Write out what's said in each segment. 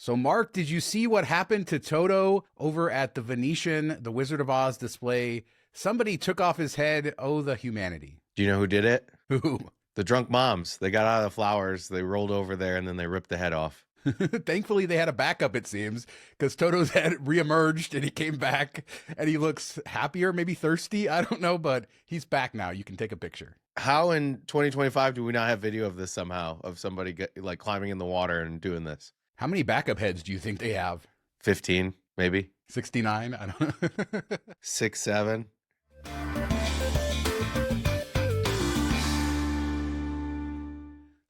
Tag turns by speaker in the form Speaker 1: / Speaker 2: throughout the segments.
Speaker 1: So, Mark, did you see what happened to Toto over at the Venetian, the Wizard of Oz display? Somebody took off his head. Oh, the humanity.
Speaker 2: Do you know who did it?
Speaker 1: Who?
Speaker 2: The drunk moms. They got out of the flowers, they rolled over there, and then they ripped the head off.
Speaker 1: Thankfully, they had a backup, it seems, because Toto's head reemerged and he came back and he looks happier, maybe thirsty. I don't know, but he's back now. You can take a picture.
Speaker 2: How in 2025 do we not have video of this somehow, of somebody climbing in the water and doing this?
Speaker 1: How many backup heads do you think they have?
Speaker 2: 15, maybe.
Speaker 1: 69? I don't know.
Speaker 2: 6, 7.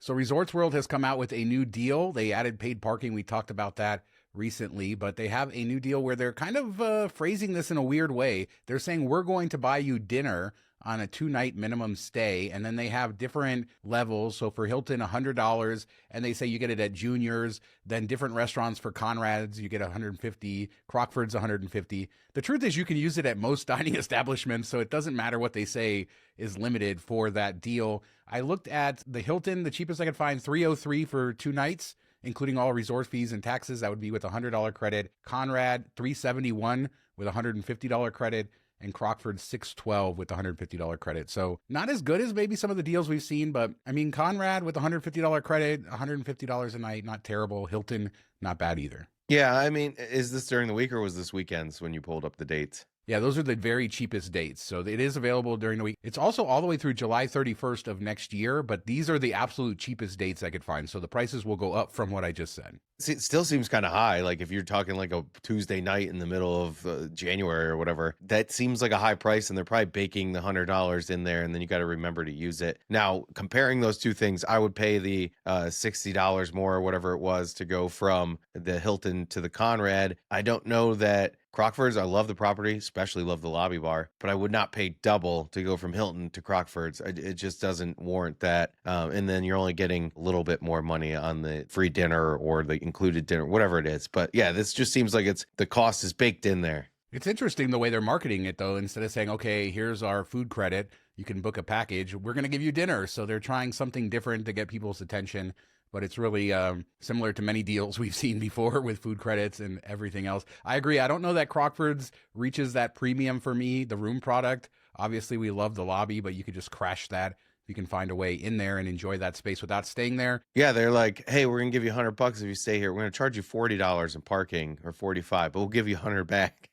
Speaker 1: So Resorts World has come out with a new deal. They added paid parking. We talked about that recently, but they have a new deal where they're kind of phrasing this in a weird way. They're saying, we're going to buy you dinner on a 2-night minimum stay. And then they have different levels. So for Hilton, $100, and they say you get it at Junior's. Then different restaurants for Conrad's, you get $150, Crockford's $150. The truth is you can use it at most dining establishments. So it doesn't matter what they say is limited for that deal. I looked at the Hilton, the cheapest I could find, $303 for 2 nights, including all resort fees and taxes. That would be with a $100 credit. Conrad, $371 with a $150 credit. And Crockford, $612 with a $150 credit. So not as good as maybe some of the deals we've seen, but I mean, Conrad with a $150 credit, $150 a night, not terrible. Hilton, not bad either.
Speaker 2: Yeah, I mean, is this during the week or was this weekends when you pulled up the dates?
Speaker 1: Yeah, those are the very cheapest dates. So it is available during the week. It's also all the way through July 31st of next year, but these are the absolute cheapest dates I could find. So the prices will go up from what I just said.
Speaker 2: See, it still seems kind of high. Like if you're talking like a Tuesday night in the middle of January or whatever, that seems like a high price, and they're probably baking the $100 in there, and then you got to remember to use it. Now, comparing those two things, I would pay the $60 more or whatever it was to go from the Hilton to the Conrad. I don't know that Crockford's, I love the property, especially love the lobby bar, but I would not pay double to go from Hilton to Crockford's. It just doesn't warrant that. And then you're only getting a little bit more money on the free dinner or the included dinner, whatever it is. But yeah, this just seems like the cost is baked in there.
Speaker 1: It's interesting the way they're marketing it, though. Instead of saying, okay, here's our food credit, you can book a package, we're going to give you dinner. So they're trying something different to get people's attention. But it's really similar to many deals we've seen before with food credits and everything else. I agree. I don't know that Crockford's reaches that premium for me, the room product. Obviously, we love the lobby, but you could just crash that. You can find a way in there and enjoy that space without staying there.
Speaker 2: Yeah, they're like, hey, we're going to give you $100 if you stay here. We're going to charge you $40 in parking or $45, but we'll give you $100 back.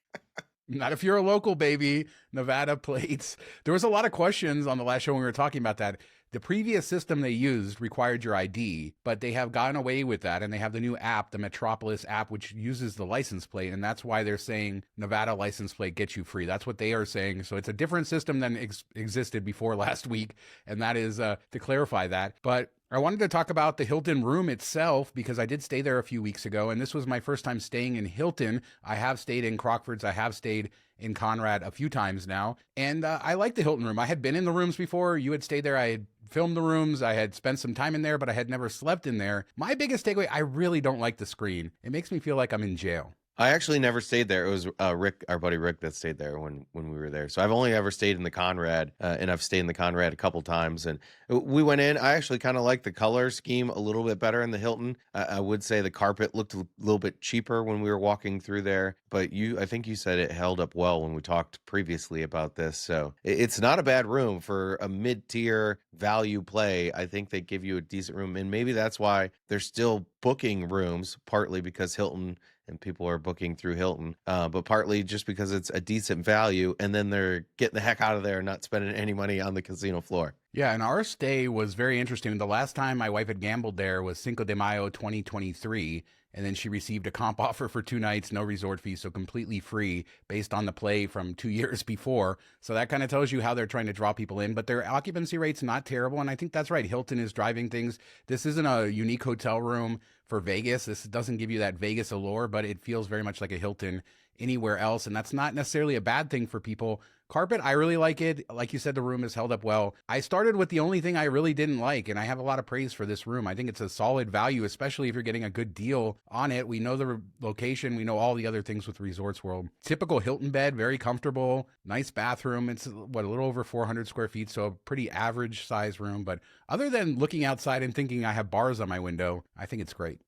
Speaker 1: Not if you're a local, baby. Nevada plates. There was a lot of questions on the last show when we were talking about that. The previous system they used required your ID, but they have gotten away with that, and they have the new app, the Metropolis app, which uses the license plate, and that's why they're saying Nevada license plate gets you free. That's what they are saying. So it's a different system than existed before last week, and that is to clarify that. But I wanted to talk about the Hilton room itself because I did stay there a few weeks ago, and this was my first time staying in Hilton. I have stayed in Crockford's. I have stayed in Conrad a few times now, and I like the Hilton room. I had been in the rooms before. You had stayed there. I had filmed the rooms. I had spent some time in there, but I had never slept in there. My biggest takeaway, I really don't like the screen. It makes me feel like I'm in jail.
Speaker 2: I actually never stayed there. It was Rick, our buddy Rick, that stayed there when we were there. So I've only ever stayed in the Conrad, and I've stayed in the Conrad a couple times. And we went in. I actually kind of like the color scheme a little bit better in the Hilton. I would say the carpet looked a little bit cheaper when we were walking through there. But I think you said it held up well when we talked previously about this. So it's not a bad room for a mid-tier value play. I think they give you a decent room. And maybe that's why they're still booking rooms, partly because Hilton and people are booking through Hilton, but partly just because it's a decent value, and then they're getting the heck out of there and not spending any money on the casino floor.
Speaker 1: Yeah, and our stay was very interesting. The last time my wife had gambled there was Cinco de Mayo 2023, and then she received a comp offer for 2 nights, no resort fee, so completely free based on the play from 2 years before. So that kind of tells you how they're trying to draw people in, but their occupancy rate's not terrible, and I think that's right. Hilton is driving things. This isn't a unique hotel room for Vegas. This doesn't give you that Vegas allure, but it feels very much like a Hilton anywhere else, and that's not necessarily a bad thing for people Carpet, I really like it. Like you said, the room has held up well. I started with the only thing I really didn't like, and I have a lot of praise for this room. I think it's a solid value, especially if you're getting a good deal on it. We know the location. We know all the other things with Resorts World. Typical Hilton bed, very comfortable, nice bathroom. It's, what, a little over 400 square feet, so a pretty average size room. But other than looking outside and thinking I have bars on my window, I think it's great.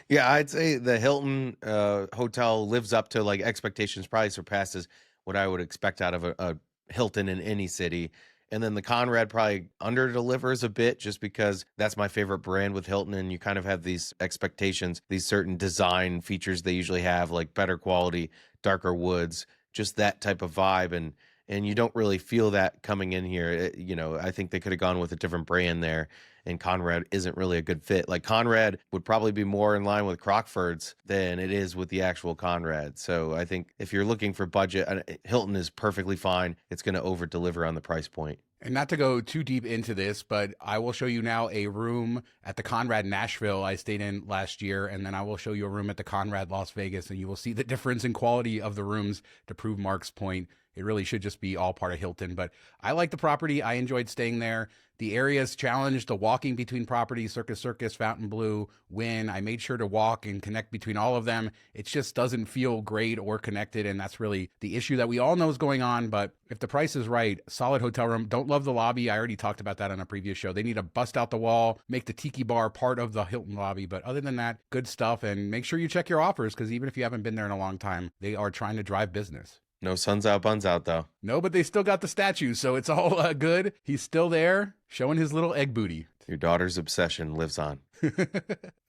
Speaker 2: Yeah, I'd say the Hilton hotel lives up to like expectations, probably surpasses what I would expect out of a Hilton in any city. And then the Conrad probably under delivers a bit just because that's my favorite brand with Hilton. And you kind of have these expectations, these certain design features they usually have, like better quality, darker woods, just that type of vibe. And you don't really feel that coming in here. I think they could have gone with a different brand there, and Conrad isn't really a good fit. Like Conrad would probably be more in line with Crockford's than it is with the actual Conrad. So I think if you're looking for budget, Hilton is perfectly fine. It's going to over deliver on the price point.
Speaker 1: And not to go too deep into this, but I will show you now a room at the Conrad Nashville I stayed in last year, and then I will show you a room at the Conrad Las Vegas, and you will see the difference in quality of the rooms to prove Mark's point. It really should just be all part of Hilton, but I like the property. I enjoyed staying there. The area's challenged, the walking between properties, Circus, Fontainebleau, Wynn. I made sure to walk and connect between all of them. It just doesn't feel great or connected, and that's really the issue that we all know is going on. But if the price is right, solid hotel room. Don't love the lobby. I already talked about that on a previous show. They need to bust out the wall, make the tiki bar part of the Hilton lobby. But other than that, good stuff. And make sure you check your offers, because even if you haven't been there in a long time, they are trying to drive business.
Speaker 2: No suns out, buns out, though.
Speaker 1: No, but they still got the statue, so it's all good. He's still there, showing his little egg booty.
Speaker 2: Your daughter's obsession lives on.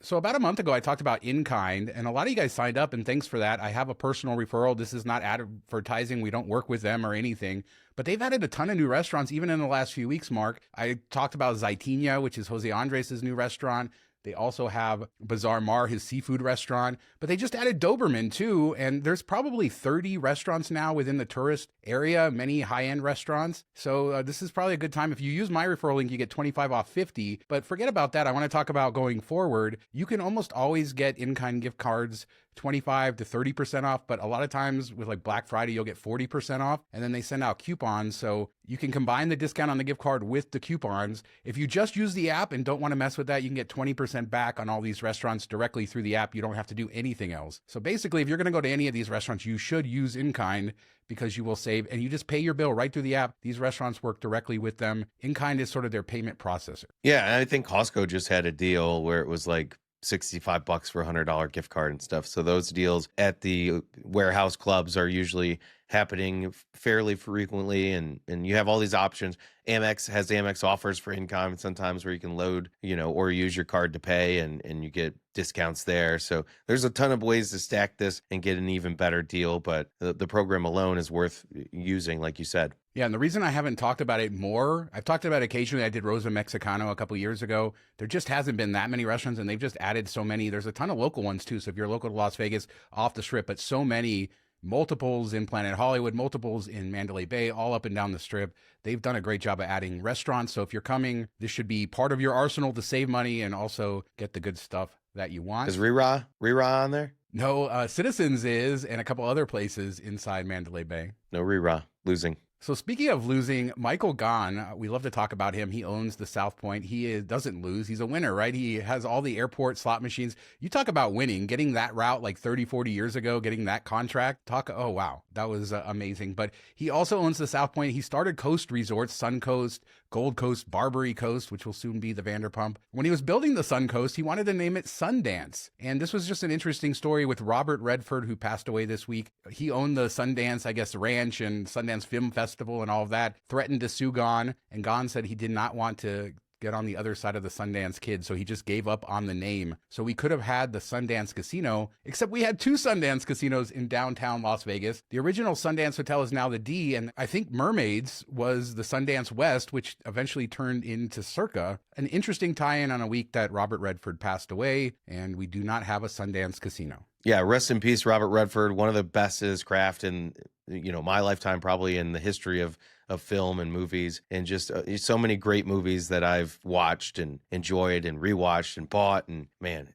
Speaker 1: So about a month ago, I talked about InKind, and a lot of you guys signed up, and thanks for that. I have a personal referral. This is not advertising. We don't work with them or anything, but they've added a ton of new restaurants, even in the last few weeks, Mark. I talked about Zaitinha, which is Jose Andres' new restaurant. They also have Bazaar Mar, his seafood restaurant, but they just added Doberman too. And there's probably 30 restaurants now within the tourist area, many high-end restaurants. So this is probably a good time. If you use my referral link, you get 25 off 50. But forget about that. I want to talk about going forward. You can almost always get in-kind gift cards 25 to 30% off, but a lot of times with like Black Friday, you'll get 40% off, and then they send out coupons. So you can combine the discount on the gift card with the coupons. If you just use the app and don't want to mess with that, you can get 20% back on all these restaurants directly through the app. You don't have to do anything else. So basically, if you're going to go to any of these restaurants, you should use InKind, because you will save, and you just pay your bill right through the app. These restaurants work directly with them. InKind is sort of their payment processor.
Speaker 2: Yeah, and I think Costco just had a deal where it was like $65 for a $100 gift card and stuff. So those deals at the warehouse clubs are usually happening fairly frequently, and you have all these options. Amex has Amex offers for InKind sometimes where you can load, or use your card to pay, and you get discounts there. So there's a ton of ways to stack this and get an even better deal, but the program alone is worth using, like you said.
Speaker 1: Yeah, and the reason I haven't talked about it more, I've talked about it occasionally. I did Rosa Mexicano a couple years ago. There just hasn't been that many restaurants, and they've just added so many. There's a ton of local ones too. So if you're local to Las Vegas, off the Strip, but so many, multiples in Planet Hollywood, multiples in Mandalay Bay, all up and down the Strip. They've done a great job of adding restaurants. So if you're coming, this should be part of your arsenal to save money and also get the good stuff that you want.
Speaker 2: Is Rira on there?
Speaker 1: No, Citizens is, and a couple other places inside Mandalay Bay.
Speaker 2: No Rira, losing.
Speaker 1: So speaking of losing, Michael Gahn, we love to talk about him. He owns the South Point. Doesn't lose. He's a winner, right? He has all the airport slot machines. You talk about winning, getting that route like 30, 40 years ago, getting that contract. Oh, wow. That was amazing. But he also owns the South Point. He started Coast Resorts, Sun Coast, Gold Coast, Barbary Coast, which will soon be the Vanderpump. When he was building the Sun Coast, he wanted to name it Sundance. And this was just an interesting story with Robert Redford, who passed away this week. He owned the Sundance, Ranch and Sundance Film Festival and all of that, threatened to sue Gahn. And Gahn said he did not want to get on the other side of the Sundance Kid, so he just gave up on the name. So we could have had the Sundance Casino, except we had two Sundance casinos in downtown Las Vegas. The original Sundance Hotel is now the D, and I think Mermaids was the Sundance West, which eventually turned into Circa. An interesting tie-in on a week that Robert Redford passed away, and we do not have a Sundance Casino.
Speaker 2: Yeah, rest in peace, Robert Redford, one of the best at his craft, and my lifetime, probably in the history of film and movies, and just so many great movies that I've watched and enjoyed and rewatched and bought. And man,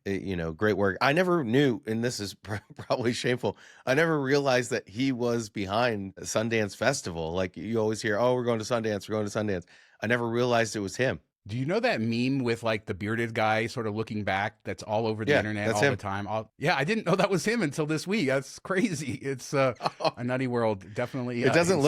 Speaker 2: great work. I never knew, and this is probably shameful, I never realized that he was behind Sundance Festival. Like, you always hear, oh, we're going to Sundance, we're going to Sundance. I never realized it was him.
Speaker 1: Do you know that meme with like the bearded guy sort of looking back that's all over the internet all the time? I didn't know that was him until this week. That's crazy. It's a nutty world. Definitely.
Speaker 2: It doesn't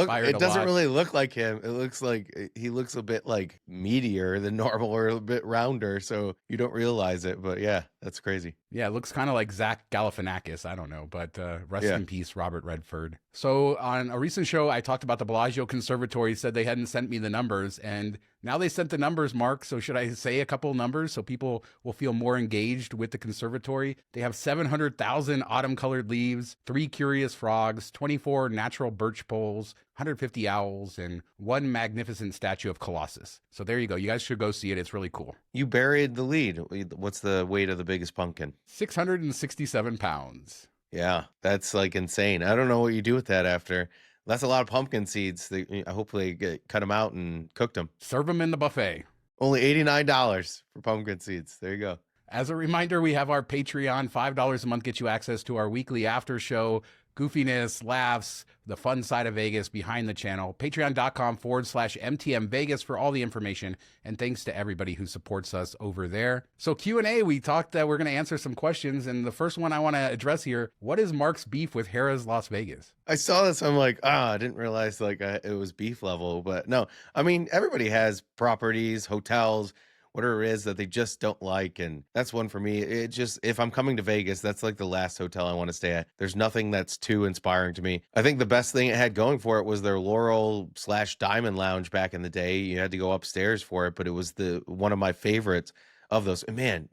Speaker 2: really look like him. It looks like he looks a bit like meatier than normal, or a bit rounder, so you don't realize it. But yeah, that's crazy.
Speaker 1: Yeah, it looks kind of like Zach Galifianakis. I don't know, but rest in peace, Robert Redford. So on a recent show, I talked about the Bellagio Conservatory, said they hadn't sent me the numbers, and now they sent the numbers, Mark. So should I say a couple numbers so people will feel more engaged with the conservatory? They have 700,000 autumn-colored leaves, 3 curious frogs, 24 natural birch poles, 150 owls, and 1 magnificent statue of Colossus. So there you go. You guys should go see it. It's really cool.
Speaker 2: You buried the lead. What's the weight of the biggest pumpkin?
Speaker 1: 667 pounds.
Speaker 2: Yeah, that's like insane. I don't know what you do with that after. That's a lot of pumpkin seeds. I hopefully cut them out and cooked them.
Speaker 1: Serve them in the buffet.
Speaker 2: Only $89 for pumpkin seeds. There you go.
Speaker 1: As a reminder, we have our Patreon. $5 a month gets you access to our weekly after show, goofiness, laughs, the fun side of Vegas behind the channel. Patreon.com/MTM Vegas for all the information. And thanks to everybody who supports us over there. So Q&A, we talked that we're going to answer some questions. And the first one I want to address here, what is Mark's beef with Harrah's Las Vegas?
Speaker 2: I saw this. I'm like, I didn't realize it was beef level. But no, I mean, everybody has properties, hotels, whatever it is that they just don't like. And that's one for me. It just, if I'm coming to Vegas, that's like the last hotel I want to stay at. There's nothing that's too inspiring to me. I think the best thing it had going for it was their Laurel/Diamond Lounge back in the day. You had to go upstairs for it, but it was one of my favorites of those. And man,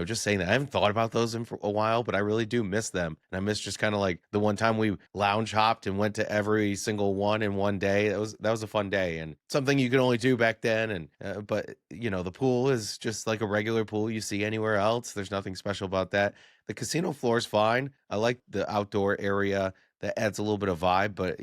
Speaker 2: just saying that, I haven't thought about those in for a while, but I really do miss them. And I miss just kind of like the one time we lounge hopped and went to every single one in one day. That was a fun day, and something you could only do back then. And but the pool is just like a regular pool you see anywhere else. There's nothing special about that. The casino floor is fine. I like the outdoor area. That adds a little bit of vibe, but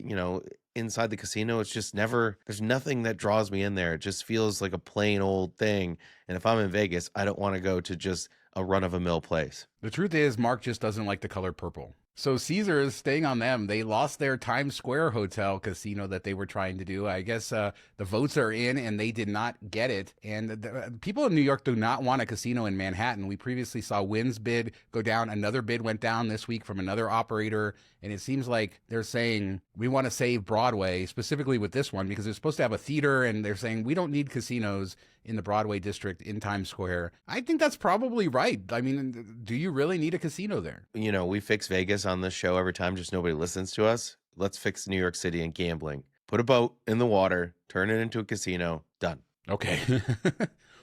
Speaker 2: inside the casino, it's just there's nothing that draws me in there. It just feels like a plain old thing. And if I'm in Vegas, I don't want to go to just a run-of-the-mill place.
Speaker 1: The truth is, Mark just doesn't like the color purple. So Caesars, staying on them, they lost their Times Square hotel casino that they were trying to do. I guess the votes are in and they did not get it. And the people in New York do not want a casino in Manhattan. We previously saw Wynn's bid go down. Another bid went down this week from another operator. And it seems like they're saying we want to save Broadway, specifically with this one, because they're supposed to have a theater. And they're saying we don't need casinos in the Broadway district in Times Square. I think that's probably right. I mean, do you really need a casino there?
Speaker 2: We fix Vegas on this show every time, just nobody listens to us. Let's fix New York City and gambling. Put a boat in the water, turn it into a casino, done.
Speaker 1: Okay.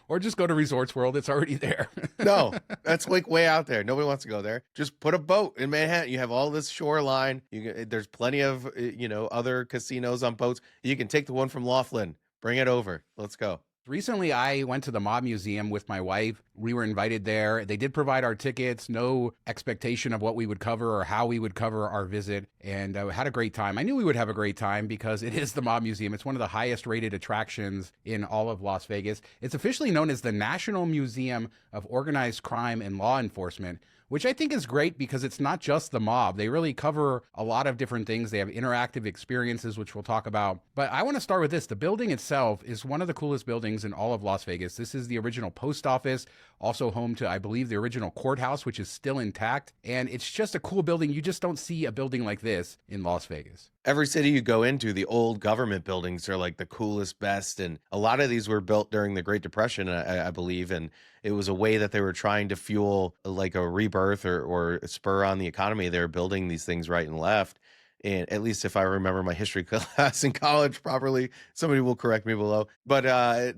Speaker 1: Or just go to Resorts World. It's already there.
Speaker 2: No, that's like way out there. Nobody wants to go there. Just put a boat in Manhattan. You have all this shoreline. There's plenty of, other casinos on boats. You can take the one from Laughlin. Bring it over. Let's go.
Speaker 1: Recently, I went to the Mob Museum with my wife. We were invited there. They did provide our tickets, no expectation of what we would cover or how we would cover our visit, and had a great time. I knew we would have a great time because it is the Mob Museum. It's one of the highest rated attractions in all of Las Vegas. It's officially known as the National Museum of Organized Crime and Law Enforcement, which I think is great because it's not just the mob. They really cover a lot of different things. They have interactive experiences, which we'll talk about. But I want to start with this. The building itself is one of the coolest buildings in all of Las Vegas. This is the original post office, also home to, I believe, the original courthouse, which is still intact. And it's just a cool building. You just don't see a building like this in Las Vegas.
Speaker 2: Every city you go into, the old government buildings are like the coolest, best. And a lot of these were built during the Great Depression, I believe. And it was a way that they were trying to fuel like a rebirth or spur on the economy. They were building these things right and left. And at least if I remember my history class in college properly, somebody will correct me below. But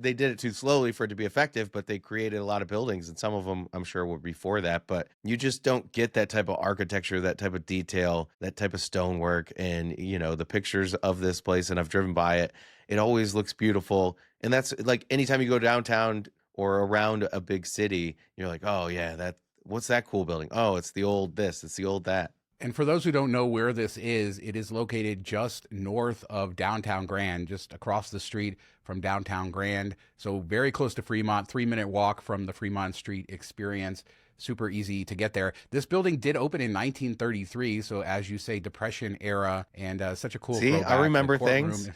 Speaker 2: they did it too slowly for it to be effective, but they created a lot of buildings, and some of them I'm sure were before that. But you just don't get that type of architecture, that type of detail, that type of stonework. And, the pictures of this place, and I've driven by it, it always looks beautiful. And that's like anytime you go downtown or around a big city, you're like, oh, yeah, what's that cool building? Oh, it's the old this, it's the old that.
Speaker 1: And for those who don't know where this is, it is located just north of downtown Grand, just across the street from downtown Grand. So very close to Fremont, 3-minute walk from the Fremont Street Experience. Super easy to get there. This building did open in 1933, so as you say, Depression era, and such a cool
Speaker 2: See,
Speaker 1: throwback.
Speaker 2: I remember
Speaker 1: The courtroom.
Speaker 2: things.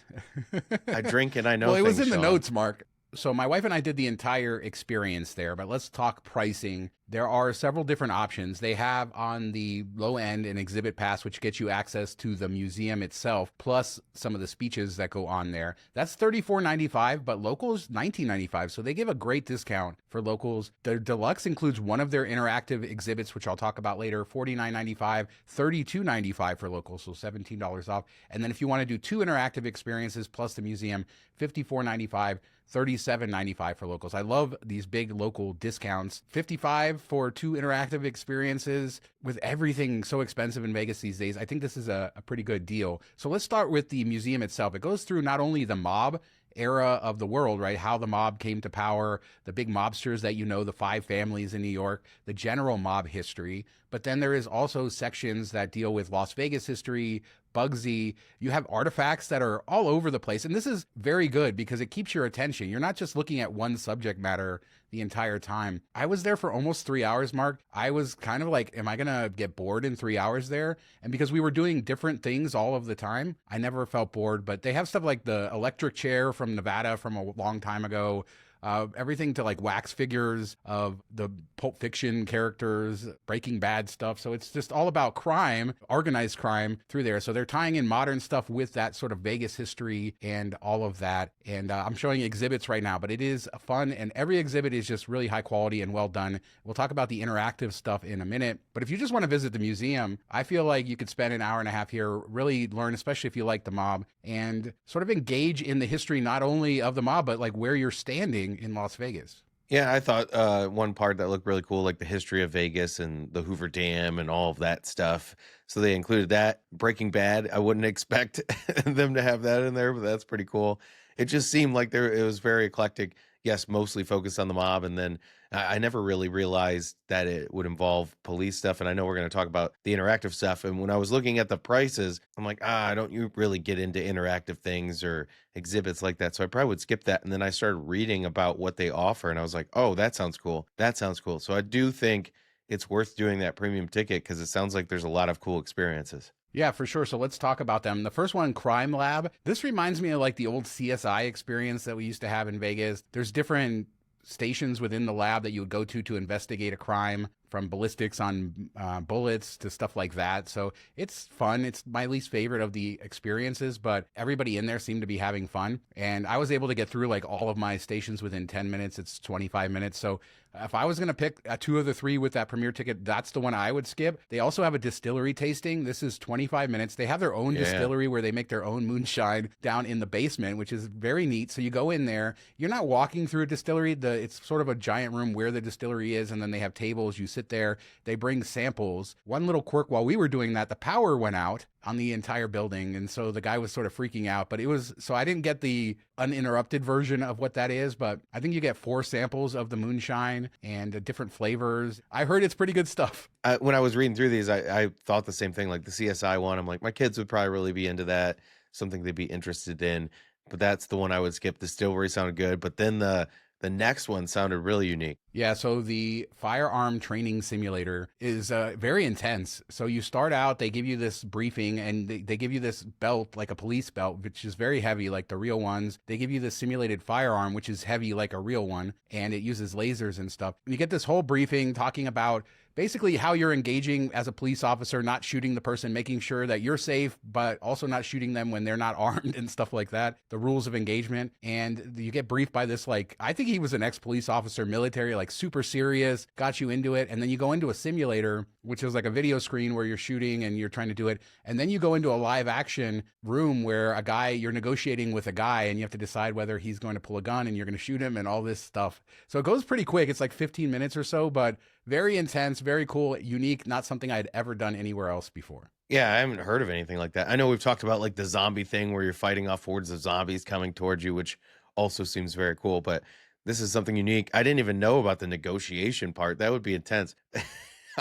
Speaker 2: I drink and I know
Speaker 1: Well, it was
Speaker 2: things,
Speaker 1: in the
Speaker 2: Shawn.
Speaker 1: notes, Mark. So my wife and I did the entire experience there, but let's talk pricing. There are several different options. They have on the low end an exhibit pass, which gets you access to the museum itself, plus some of the speeches that go on there. That's $34.95, but locals $19.95. So they give a great discount for locals. The deluxe includes one of their interactive exhibits, which I'll talk about later, $49.95, $32.95 for locals, so $17 off. And then if you want to do 2 interactive experiences plus the museum, $54.95. $37.95 for locals. I love these big local discounts. $55 for 2 interactive experiences. With everything so expensive in Vegas these days, I think this is a pretty good deal. So let's start with the museum itself. It goes through not only the mob era of the world, right? How the mob came to power, the big mobsters that you know, the 5 families in New York, the general mob history. But then there is also sections that deal with Las Vegas history, Bugsy. You have artifacts that are all over the place. And this is very good because it keeps your attention. You're not just looking at one subject matter the entire time. I was there for almost 3 hours, Mark. I was kind of like, am I going to get bored in 3 hours there? And because we were doing different things all of the time, I never felt bored. But they have stuff like the electric chair from Nevada from a long time ago. Everything to like wax figures of the Pulp Fiction characters, Breaking Bad stuff. So it's just all about crime, organized crime through there. So they're tying in modern stuff with that sort of Vegas history and all of that. And I'm showing exhibits right now, but it is fun. And every exhibit is just really high quality and well done. We'll talk about the interactive stuff in a minute. But if you just want to visit the museum, I feel like you could spend an hour and a half here, really learn, especially if you like the mob, and sort of engage in the history, not only of the mob, but like where you're standing in Las Vegas.
Speaker 2: Yeah, I thought one part that looked really cool, like the history of Vegas and the Hoover Dam and all of that stuff. So they included that. Breaking Bad, I wouldn't expect them to have that in there, but that's pretty cool. It just seemed like it was very eclectic. Yes, mostly focused on the mob, and then I never really realized that it would involve police stuff. And I know we're going to talk about the interactive stuff. And when I was looking at the prices, I'm like, don't you really get into interactive things or exhibits like that? So I probably would skip that. And then I started reading about what they offer, and I was like, oh, that sounds cool. That sounds cool. So I do think it's worth doing that premium ticket because it sounds like there's a lot of cool experiences.
Speaker 1: Yeah, for sure. So let's talk about them. The first one, Crime Lab. This reminds me of like the old CSI experience that we used to have in Vegas. There's different stations within the lab that you would go to investigate a crime, from ballistics on bullets to stuff like that. So it's fun. It's my least favorite of the experiences, but everybody in there seemed to be having fun. And I was able to get through like all of my stations within 10 minutes. It's 25 minutes. So if I was going to pick 2 of the 3 with that premier ticket, that's the one I would skip. They also have a distillery tasting. This is 25 minutes. They have their own distillery where they make their own moonshine down in the basement, which is very neat. So you go in there, you're not walking through a distillery. It's sort of a giant room where the distillery is. And then they have tables. You sit there, they bring samples. One little quirk while we were doing that, the power went out on the entire building. And so the guy was sort of freaking out, but so I didn't get the uninterrupted version of what that is, but I think you get 4 samples of the moonshine and different flavors. I heard it's pretty good stuff.
Speaker 2: When I was reading through these, I thought the same thing, like the CSI one. I'm like, my kids would probably really be into that, something they'd be interested in, but that's the one I would skip. The distillery sounded good, but then the next one sounded really unique.
Speaker 1: Yeah, so the firearm training simulator is very intense. So you start out, they give you this briefing, and they give you this belt, like a police belt, which is very heavy, like the real ones. They give you this simulated firearm, which is heavy like a real one, and it uses lasers and stuff. You get this whole briefing talking about basically how you're engaging as a police officer, not shooting the person, making sure that you're safe, but also not shooting them when they're not armed and stuff like that. The rules of engagement. And you get briefed by this, like, I think he was an ex-police officer, military, like super serious, got you into it. And then you go into a simulator, which is like a video screen where you're shooting and you're trying to do it. And then you go into a live action room where you're negotiating with a guy and you have to decide whether he's going to pull a gun and you're going to shoot him and all this stuff. So it goes pretty quick. It's like 15 minutes or so, but very intense, very cool, unique, not something I'd ever done anywhere else before.
Speaker 2: Yeah, I haven't heard of anything like that. I know we've talked about like the zombie thing where you're fighting off hordes of zombies coming towards you, which also seems very cool, but this is something unique. I didn't even know about the negotiation part. That would be intense.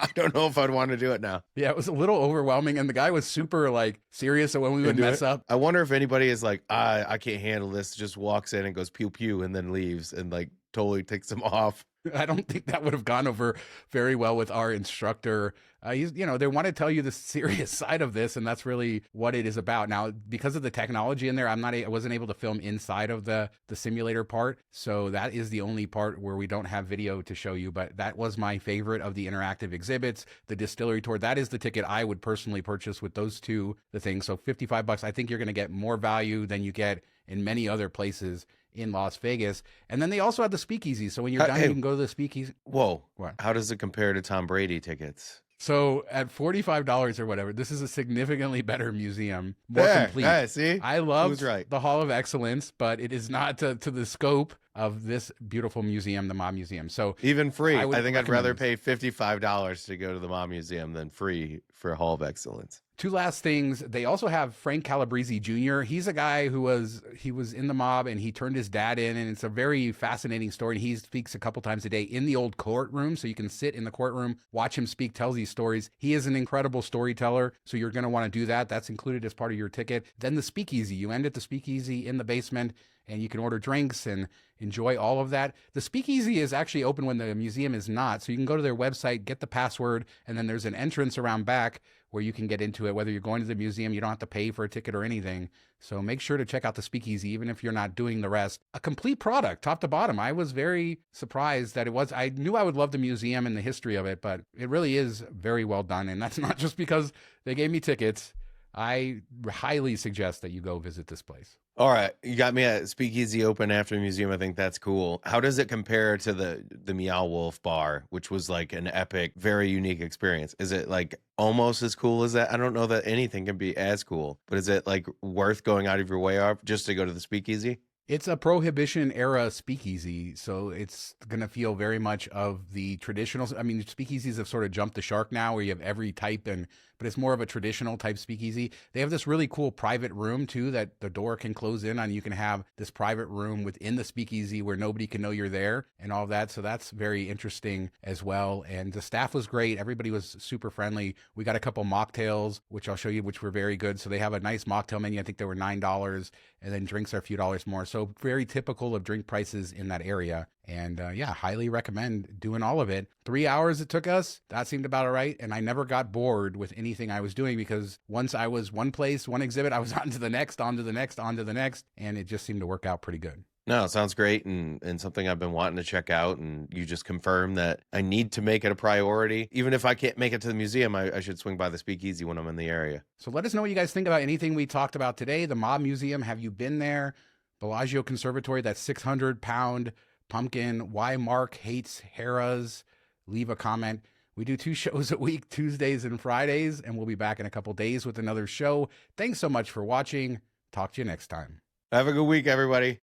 Speaker 2: I don't know if I'd want to do it now.
Speaker 1: Yeah, it was a little overwhelming, and the guy was super like serious. So when we would mess up,
Speaker 2: I wonder if anybody is like, I can't handle this, just walks in and goes pew pew and then leaves and like totally takes them off.
Speaker 1: I don't think that would have gone over very well with our instructor. They want to tell you the serious side of this, and that's really what it is about. Now, because of the technology in there, I wasn't able to film inside of the simulator part, so that is the only part where we don't have video to show you. But that was my favorite of the interactive exhibits. The distillery tour, that is the ticket I would personally purchase with those two, the things. So $55, I think you're going to get more value than you get in many other places in Las Vegas. And then they also have the speakeasy. So when you're done, you can go to the speakeasy.
Speaker 2: Whoa.
Speaker 1: What?
Speaker 2: How does it compare to Tom Brady tickets?
Speaker 1: So at $45 or whatever, this is a significantly better museum, more complete.
Speaker 2: Yeah, see?
Speaker 1: I love
Speaker 2: right.
Speaker 1: the Hall of Excellence, but it is not to the scope of this beautiful museum, the Mob Museum. So
Speaker 2: even free. I think I'd rather
Speaker 1: this.
Speaker 2: pay $55 to go to the Mob Museum than free for Hall of Excellence.
Speaker 1: Two last things. They also have Frank Calabrese Jr. He's a guy who was in the mob and he turned his dad in, and it's a very fascinating story. And he speaks a couple times a day in the old courtroom, so you can sit in the courtroom, watch him speak, tell these stories. He is an incredible storyteller, so you're going to want to do that. That's included as part of your ticket. Then the speakeasy. You end at the speakeasy in the basement, and you can order drinks and enjoy all of that. The speakeasy is actually open when the museum is not, so you can go to their website, get the password, and then there's an entrance around back where you can get into it. Whether you're going to the museum, you don't have to pay for a ticket or anything. So make sure to check out the speakeasy, even if you're not doing the rest. A complete product, top to bottom. I was very surprised that it was. I knew I would love the museum and the history of it, but it really is very well done. And that's not just because they gave me tickets. I highly suggest that you go visit this place.
Speaker 2: All right, you got me at Speakeasy open after the museum. I think that's cool. How does it compare to the Meow Wolf bar, which was like an epic, very unique experience? Is it like almost as cool as that? I don't know that anything can be as cool, but is it like worth going out of your way up just to go to the Speakeasy?
Speaker 1: It's a Prohibition era speakeasy, so it's going to feel very much of the traditional. I mean, speakeasies have sort of jumped the shark now, where you have every type, but it's more of a traditional type speakeasy. They have this really cool private room too that the door can close in on. You can have this private room within the speakeasy where nobody can know you're there and all that. So that's very interesting as well. And the staff was great. Everybody was super friendly. We got a couple mocktails, which I'll show you, which were very good. So they have a nice mocktail menu. I think they were $9, and then drinks are a few dollars more. So very typical of drink prices in that area. And yeah, highly recommend doing all of it. 3 hours it took us. That seemed about all right. And I never got bored with anything I was doing, because once I was one place, one exhibit, I was on to the next, on to the next, on to the next. And it just seemed to work out pretty good.
Speaker 2: No, it sounds great, and something I've been wanting to check out, and you just confirmed that I need to make it a priority. Even if I can't make it to the museum, I should swing by the Speakeasy when I'm in the area.
Speaker 1: So let us know what you guys think about anything we talked about today. The Mob Museum, have you been there? Bellagio Conservatory, that 600-pound pumpkin. Why Mark hates Harrah's. Leave a comment. We do 2 shows a week, Tuesdays and Fridays, and we'll be back in a couple days with another show. Thanks so much for watching. Talk to you next time.
Speaker 2: Have a good week, everybody.